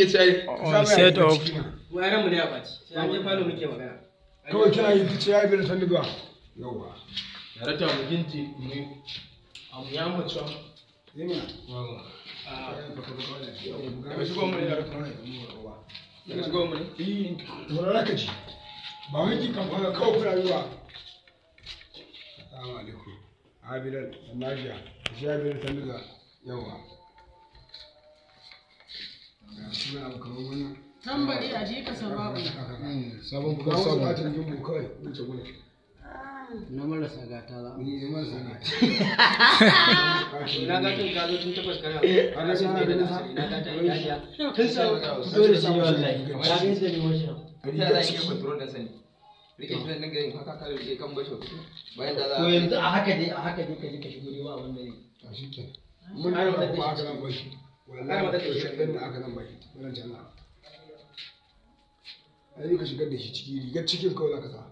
Set up. Wayaran mu ne a baci. Sai an je falo muke magana. Kawai kina yi ce ya bi da sani zuwa. Yawwa. Ya rata mu ginti mu amu ya mu tsa. Yimina. Wawa. Ka shigo mu da kuma ne. Ka shigo mu ne? To da ka ji. Ba wai ki kan fara kawai kuna zuwa. Assalamu alaikum. Abidan Najiya. Shi ya bi da sani zuwa. Yawwa. Suna abu kamar wannan. Tambari a je ka sababa. Sabon kuma sabon. Ba ta jin kawai wuce gudu. Na marasa gata za. Ni ne marasa gata. Na gatan ka zo tun takwas kana. Ana sai da nasari na gata ya ya. Tun sa dole shi wallahi. Ka ga da ni washe. Ita za ki control da sani. Rike shi nan ga yin haka ka rike kan bashi. Bayan da za. To yanzu a haka dai ka je ka shigo ne ba wanda ne. A shi ke. Mun yi ba aka nan bashi. Wallahi ba ta shi dan da aka nan bashi. Wannan jama'a. Ai ka shigar da shi ciki rigar cikin kawai zaka sa.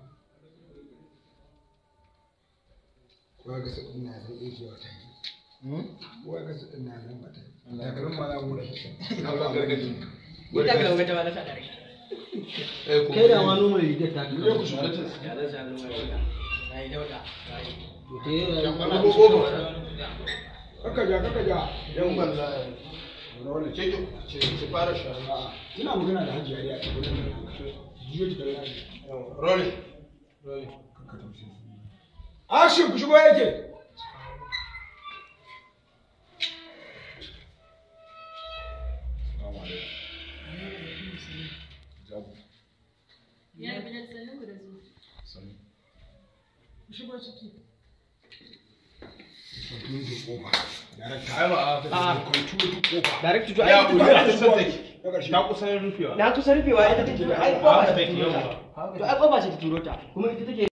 Wa ga sadin na zan iya kiwa ta yi. Wa ga sadin na zan bata. Da garin ma za mu da shi. Ina ba gargaɗi. Ita ga wata ba na sa dare. Kai da ma noma rigar ta. Ne ku shigar ta. Ya zan sa noma rigar. Ai dauda. Kaka ja. Yan wallahi. Wani ce fara shara. Ina magana da Hajiya ya ta gudanar da jiyo ta da Rolling. Action ku shigo yake. Ya bi da sanin da zo. Ku shigo ciki. Kwantu da kofa. Ai ba a Kwantu da kofa. Direct to ya kuri a kusa take. Na ƙarshe. Ta kusan rufewa. Na kusa rufewa ita take ai kofa take yawa. to ai kofa ce ta turo ta kuma ita take